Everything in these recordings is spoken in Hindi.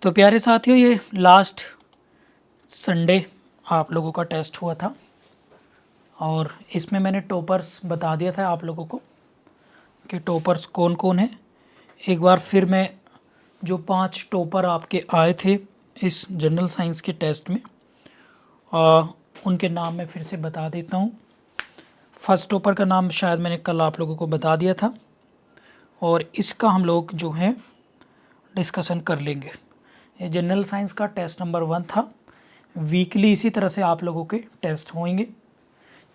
तो प्यारे साथियों, ये लास्ट संडे आप लोगों का टेस्ट हुआ था और इसमें मैंने टॉपर्स बता दिया था आप लोगों को कि टॉपर्स कौन कौन है। एक बार फिर मैं जो 5 टॉपर आपके आए थे इस जनरल साइंस के टेस्ट में उनके नाम मैं फिर से बता देता हूँ। फर्स्ट टॉपर का नाम शायद मैंने कल आप लोगों को बता दिया था और इसका हम लोग जो है डिस्कशन कर लेंगे। ये जनरल साइंस का टेस्ट नंबर 1 था। वीकली इसी तरह से आप लोगों के टेस्ट होंगे।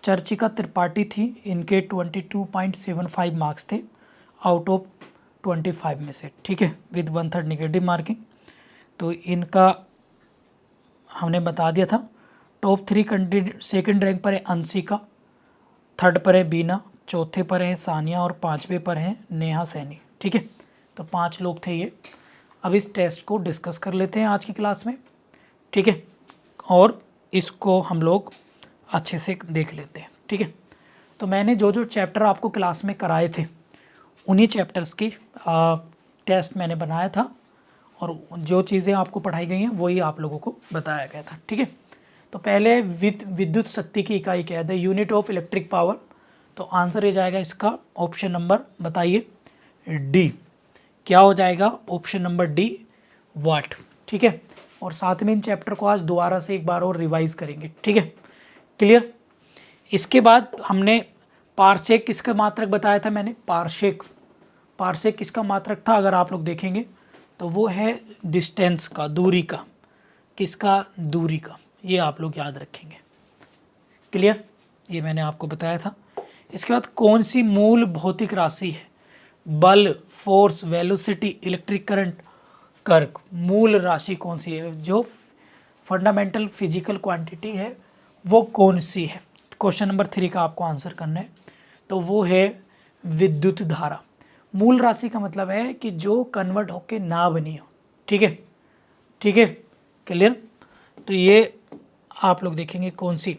चर्चिका त्रिपाठी थी, इनके 22.75 मार्क्स थे आउट ऑफ 25 में से, ठीक है, विद 1/3 नेगेटिव मार्किंग। तो इनका हमने बता दिया था। टॉप 3 कैंडिडेट सेकंड रैंक पर है अंशिका, थर्ड पर है बीना, चौथे पर है सानिया और पाँचवें पर है नेहा सैनी, ठीक है। तो 5 लोग थे ये। अब इस टेस्ट को डिस्कस कर लेते हैं आज की क्लास में, ठीक है, और इसको हम लोग अच्छे से देख लेते हैं, ठीक है। तो मैंने जो जो चैप्टर आपको क्लास में कराए थे उन्हीं चैप्टर्स की टेस्ट मैंने बनाया था और जो चीज़ें आपको पढ़ाई गई हैं वही आप लोगों को बताया गया था, ठीक है। तो पहले विद्युत शक्ति की इकाई क्या है, the unit of electric power. तो आंसर ये जाएगा इसका ऑप्शन नंबर बताइए डी। क्या हो जाएगा ऑप्शन नंबर डी, वाट, ठीक है। और साथ में इन चैप्टर को आज दोबारा से एक बार और रिवाइज करेंगे, ठीक है, क्लियर। इसके बाद हमने पारसेक किसका मात्रक बताया था मैंने, पारसेक किसका मात्रक था अगर आप लोग देखेंगे तो वो है डिस्टेंस का, दूरी का, किसका, दूरी का। ये आप लोग याद रखेंगे, क्लियर, ये मैंने आपको बताया था। इसके बाद कौन सी मूल भौतिक राशि है, बल, फोर्स, वेलोसिटी, इलेक्ट्रिक करंट, कर्क, मूल राशि कौन सी है, जो फंडामेंटल फिजिकल क्वांटिटी है वो कौन सी है। क्वेश्चन नंबर 3 का आपको आंसर करना है, तो वो है विद्युत धारा। मूल राशि का मतलब है कि जो कन्वर्ट होके ना बनी हो, ठीक है, ठीक है, क्लियर। तो ये आप लोग देखेंगे कौन सी,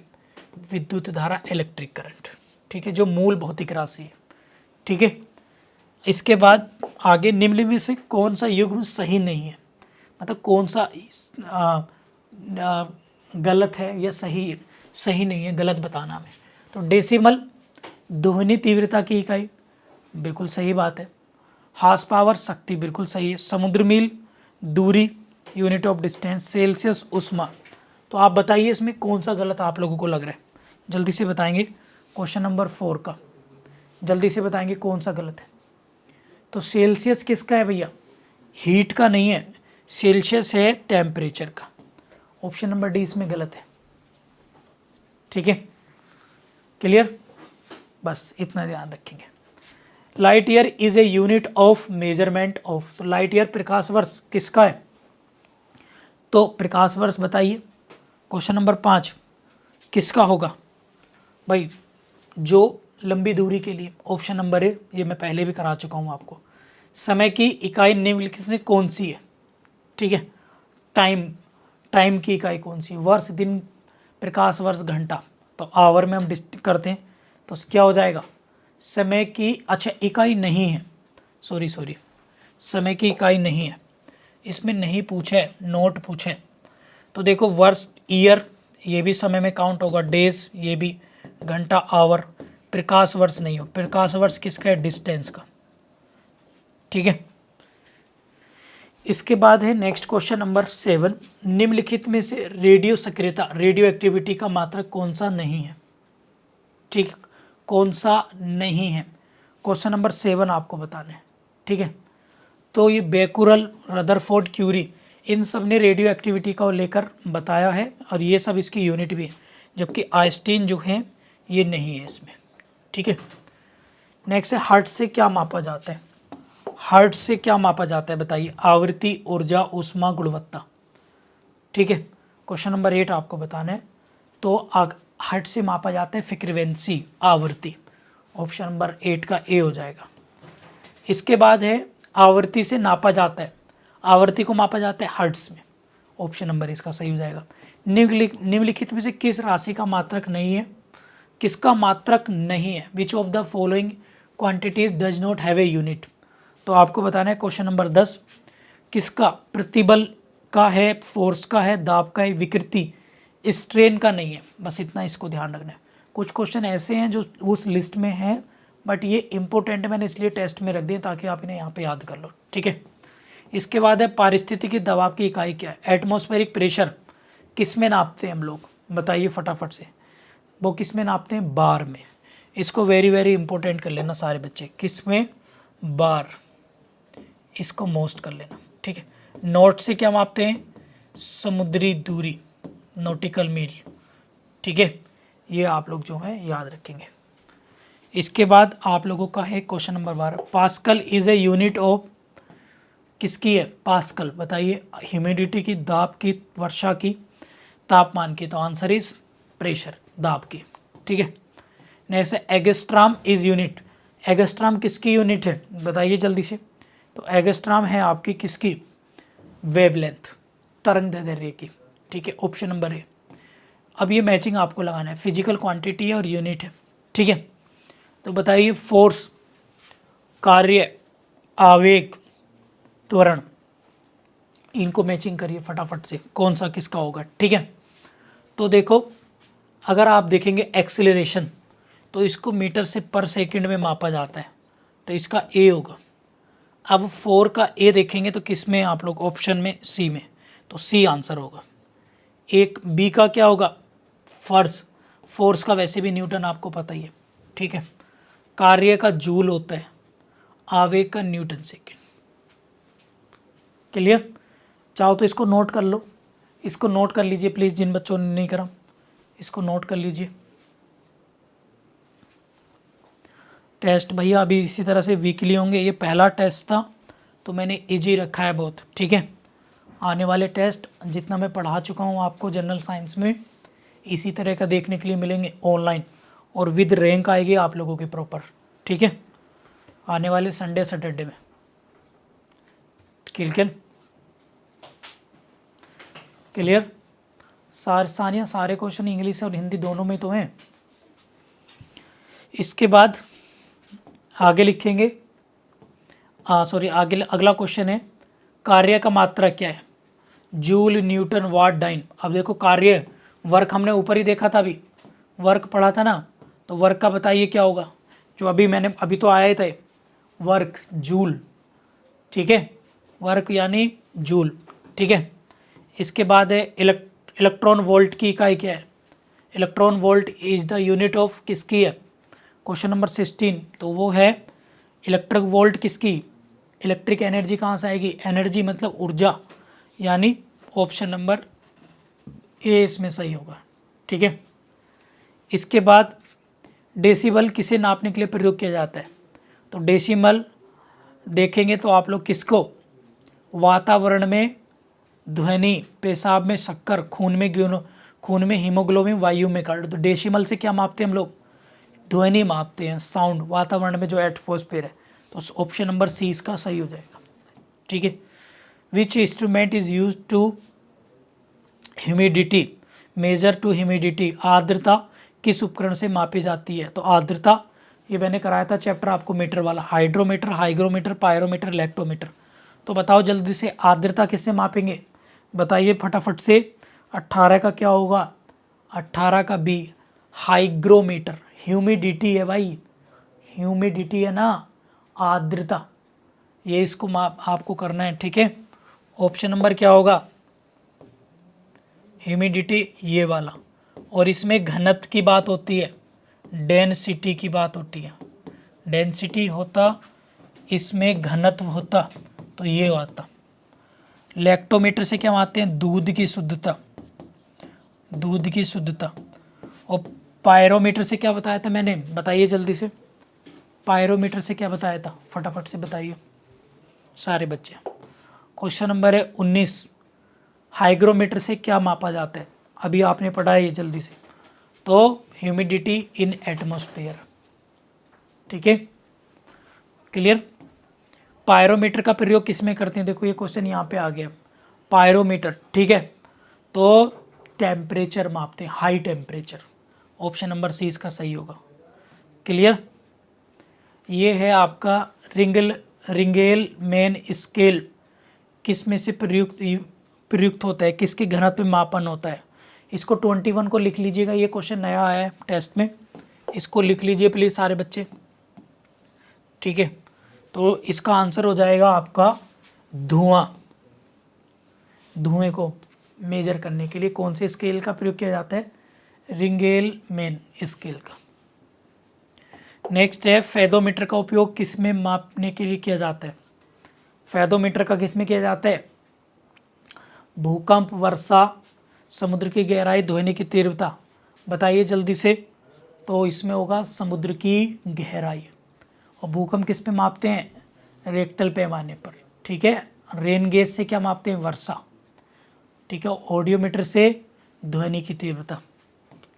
विद्युत धारा, इलेक्ट्रिक करंट, ठीक है, जो मूल भौतिक राशि है, ठीक है। इसके बाद आगे निम्न में से कौन सा युग्म सही नहीं है, मतलब कौन सा गलत है या सही नहीं है, गलत बताना हमें। तो डेसिमल, ध्वनि तीव्रता की इकाई, बिल्कुल सही बात है। हार्स पावर, शक्ति, बिल्कुल सही है। समुद्र मील, दूरी, यूनिट ऑफ डिस्टेंस। सेल्सियस, उष्मा। तो आप बताइए इसमें कौन सा गलत आप लोगों को लग रहा है, जल्दी से बताएंगे। क्वेश्चन नंबर 4 का जल्दी से बताएंगे कौन सा गलत है। तो सेल्सियस किसका है भैया, हीट का नहीं है, सेल्सियस है टेम्परेचर का। ऑप्शन नंबर डी इसमें गलत है, ठीक है, क्लियर, बस इतना ध्यान रखेंगे। Light year is a unit of measurement of, तो लाइट ईयर प्रकाश वर्ष किसका है, तो प्रकाश वर्ष बताइए। क्वेश्चन नंबर 5 किसका होगा भाई, जो लंबी दूरी के लिए। ऑप्शन नंबर ए, ये मैं पहले भी करा चुका हूँ आपको। समय की इकाई निम्नलिखित में कौन सी है, ठीक है, टाइम की इकाई कौन सी, वर्ष, दिन, प्रकाश वर्ष, घंटा। तो आवर में हम करते हैं तो क्या हो जाएगा, समय की, अच्छा इकाई नहीं है, सॉरी समय की इकाई नहीं है, इसमें नहीं पूछे, नोट पूछे। तो देखो वर्ष, ईयर, ये भी समय में काउंट होगा, डेज ये भी, घंटा, आवर। प्रकाश वर्ष नहीं हो, प्रकाश वर्ष किसका है, डिस्टेंस का, ठीक है। इसके बाद है नेक्स्ट क्वेश्चन नंबर 7, निम्नलिखित में से रेडियो सक्रियता, रेडियो एक्टिविटी का मात्रक कौन सा नहीं है, ठीक, कौन सा नहीं है। क्वेश्चन नंबर 7 आपको बताना है, ठीक है। तो ये बेकुरल, रदरफोर्ड, क्यूरी, इन सब ने रेडियो एक्टिविटी को लेकर बताया है और ये सब इसकी यूनिट भी है, जबकि आइंस्टीन जो है ये नहीं है इसमें, ठीक है। नेक्स्ट है हर्ट्ज से क्या मापा जाता है, हर्ट्ज से क्या मापा जाता है बताइए, आवृत्ति, ऊर्जा, ऊष्मा, गुणवत्ता, ठीक है। क्वेश्चन नंबर 8 आपको बताना है, तो हर्ट्ज से मापा जाता है फ्रीक्वेंसी, आवृत्ति। ऑप्शन नंबर 8 का ए हो जाएगा। इसके बाद है आवृत्ति से नापा जाता है, आवृत्ति को मापा जाता है हर्ट्ज में। ऑप्शन नंबर इसका सही हो जाएगा। निम्नलिखित में से किस राशि का मात्रक नहीं है, किसका मात्रक नहीं है, which of the following quantities does not have a unit. तो आपको बताना है क्वेश्चन नंबर 10, किसका प्रतिबल का है, फोर्स का है, दाब का है, विकृति स्ट्रेन का नहीं है। बस इतना इसको ध्यान रखना है। कुछ क्वेश्चन ऐसे हैं जो उस लिस्ट में हैं, बट ये इंपॉर्टेंट है, मैंने इसलिए टेस्ट में रख दिए ताकि आप इन्हें यहाँ पे याद कर लो, ठीक है। इसके बाद है पारिस्थितिकी दबाव की इकाई क्या है। एटमॉस्फेरिक प्रेशर किस में नापते हैं हम लोग, बताइए फटाफट से। वो किस में नापते हैं, बार में। इसको वेरी वेरी इंपॉर्टेंट कर लेना सारे बच्चे, किस में, बार। इसको मोस्ट कर लेना, ठीक है। नॉट से क्या मापते हैं, समुद्री दूरी, नॉटिकल मील, ठीक है। ये आप लोग जो है याद रखेंगे। इसके बाद आप लोगों का है question number 12, pascal is a unit of, किसकी है, पास्कल। बताइए, ह्यूमिडिटी की, दाब की, वर्षा की, तापमान की। तो आंसर इज प्रेशर, दाब की, ठीक है। Next, angstrom is unit. Angstrom किसकी यूनिट है, बताइए जल्दी से। तो एगस्ट्राम है आपकी किसकी, वेवलेंथ, तरंग दैर्ध्य की, ठीक है। Option number A. अब ये मैचिंग आपको लगाना है, फिजिकल क्वांटिटी है और यूनिट है, ठीक है। तो बताइए, फोर्स, कार्य, आवेग, त्वरण, इनको मैचिंग करिए फटाफट से, कौन सा किसका होगा, ठीक है। तो देखो, अगर आप देखेंगे एक्सीलरेशन, तो इसको मीटर से पर सेकंड में मापा जाता है, तो इसका ए होगा। अब 4 का ए देखेंगे तो किस में, आप लोग ऑप्शन में सी में, तो सी आंसर होगा। एक बी का क्या होगा, फोर्स का वैसे भी न्यूटन आपको पता ही है, ठीक है। कार्य का जूल होता है, आवेग का न्यूटन सेकेंड। क्लियर। चाहो तो इसको नोट कर लो, इसको नोट कर लीजिए प्लीज़, जिन बच्चों ने नहीं करा इसको नोट कर लीजिए। टेस्ट भैया अभी इसी तरह से वीकली होंगे, ये पहला टेस्ट था तो मैंने इजी रखा है बहुत, ठीक है। आने वाले टेस्ट जितना मैं पढ़ा चुका हूँ आपको जनरल साइंस में, इसी तरह का देखने के लिए मिलेंगे ऑनलाइन, और विद रैंक आएगी आप लोगों की प्रॉपर, ठीक है, आने वाले संडे सैटरडे में। क्लियर। सानिया, सारे क्वेश्चन इंग्लिश और हिंदी दोनों में तो हैं। इसके बाद आगे लिखेंगे, सॉरी, आगे अगला क्वेश्चन है, कार्य का मात्रा क्या है, जूल, न्यूटन, वाट, डाइन। अब देखो कार्य, वर्क हमने ऊपर ही देखा था, अभी वर्क पढ़ा था ना, तो वर्क का बताइए क्या होगा, जो अभी तो आया ही था, वर्क जूल, ठीक है, वर्क यानी जूल, ठीक है। इसके बाद है इलेक्ट्रॉन वोल्ट की इकाई क्या है, electron volt is the unit of किसकी है, क्वेश्चन नंबर 16, तो वो है इलेक्ट्रिक वोल्ट किसकी, इलेक्ट्रिक एनर्जी कहाँ से आएगी, एनर्जी मतलब ऊर्जा, यानी ऑप्शन नंबर ए इसमें सही होगा, ठीक है। इसके बाद डेसिबल किसे नापने के लिए प्रयोग किया जाता है, तो डेसिमल देखेंगे तो आप लोग किसको, वातावरण में ध्वनि, पेशाब में शक्कर, खून में हीमोग्लोबिन, वायु में कार्बन। तो डेसिमल से क्या मापते हैं हम लोग, ध्वनि मापते हैं, साउंड, वातावरण में जो एटमॉस्फेयर है। तो ऑप्शन नंबर सी इसका सही हो जाएगा, ठीक है। Which instrument is use to humidity, measure to humidity, आर्द्रता किस उपकरण से मापी जाती है, तो आर्द्रता ये मैंने कराया था चैप्टर आपको मीटर वाला, हाइड्रोमीटर, हाइग्रोमीटर, पायरोमीटर, इलेक्ट्रोमीटर। तो बताओ जल्दी से, आर्द्रता किससे मापेंगे, बताइए फटाफट से। 18 का क्या होगा, 18 का बी, हाइग्रोमीटर। ह्यूमिडिटी है भाई, ह्यूमिडिटी है ना, आर्द्रता, ये इसको माप आपको करना है, ठीक है। ऑप्शन नंबर क्या होगा, ह्यूमिडिटी ये वाला, और इसमें घनत्व की बात होती है, डेंसिटी की बात होती है, डेंसिटी होता, इसमें घनत्व होता, तो ये आता। लैक्टोमीटर से क्या मापते हैं, दूध की शुद्धता, दूध की शुद्धता। और पायरोमीटर से क्या बताया था मैंने, बताइए जल्दी से, पायरोमीटर से क्या बताया था, फटाफट से बताइए सारे बच्चे। क्वेश्चन नंबर है 19, हाइग्रोमीटर से क्या मापा जाता है, अभी आपने पढ़ा है ये जल्दी से, तो ह्यूमिडिटी इन एटमॉस्फेयर, ठीक है। क्लियर। पायरोमीटर का प्रयोग किस में करते हैं, देखो ये क्वेश्चन यहाँ पे आ गया, पायरोमीटर, ठीक है, तो टेम्परेचर मापते हैं, high temperature, option number C इसका सही होगा। क्लियर। ये है आपका रिंगेल मेन स्केल, किस में से प्रयुक्त होता है, किसके घनत्व पे मापन होता है। इसको 21 को लिख लीजिएगा, ये क्वेश्चन नया आया है टेस्ट में, इसको लिख लीजिए प्लीज़ सारे बच्चे, ठीक है। तो इसका आंसर हो जाएगा आपका धुआं। धुएं को मेजर करने के लिए कौन से स्केल का प्रयोग किया जाता है, रिंगेलमैन स्केल का। नेक्स्ट है फेदोमीटर का उपयोग किस में मापने के लिए किया जाता है। फेदोमीटर का किस में किया जाता है, भूकंप, वर्षा, समुद्र की गहराई, ध्वनि की तीव्रता, बताइए जल्दी से। तो इसमें होगा समुद्र की गहराई। और भूकंप किस पे मापते हैं, रेक्टल पैमाने पर, ठीक है। रेन गेज से क्या मापते हैं, वर्षा, ठीक है। ऑडियोमीटर से ध्वनि की तीव्रता,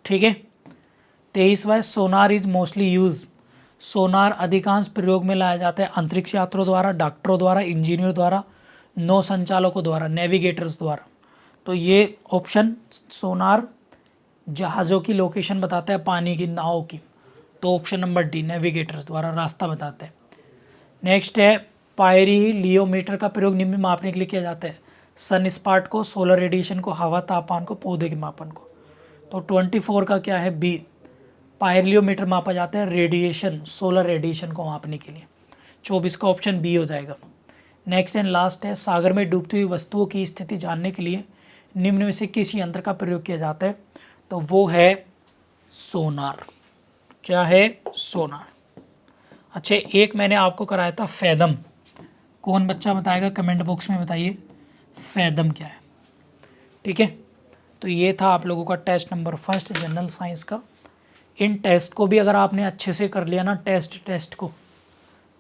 ठीक है। 23वां सोनार इज मोस्टली यूज। सोनार अधिकांश प्रयोग में लाया जाता है अंतरिक्ष यात्रियों द्वारा, डॉक्टरों द्वारा, इंजीनियर द्वारा, नौ संचालकों द्वारा, नेविगेटर्स द्वारा। तो ये ऑप्शन सोनार जहाज़ों की लोकेशन बताता है, पानी की नाव की, तो ऑप्शन नंबर डी नेविगेटर्स द्वारा रास्ता बताते हैं। नेक्स्ट है पायरिलियोमीटर का प्रयोग निम्न मापने के लिए किया जाता है, सन स्पॉट को, सोलर रेडिएशन को, हवा तापमान को, पौधे के मापन को। तो 24 का क्या है, बी, पायरिलियोमीटर मापा जाता है रेडिएशन, सोलर रेडिएशन को मापने के लिए। 24 का ऑप्शन बी हो जाएगा। नेक्स्ट एंड लास्ट है सागर में डूबती हुई वस्तुओं की स्थिति जानने के लिए निम्न में से किस यंत्र का प्रयोग किया जाता है, तो वो है सोनार। क्या है, सोनार। अच्छा, एक मैंने आपको कराया था फैदम, कौन बच्चा बताएगा कमेंट बॉक्स में बताइए फैदम क्या है, ठीक है। तो ये था आप लोगों का test number first general science का। इन टेस्ट को भी अगर आपने अच्छे से कर लिया ना, टेस्ट को,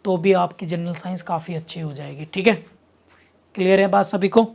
तो भी आपकी जनरल साइंस काफ़ी अच्छी हो जाएगी, ठीक है। क्लियर है बात सभी को।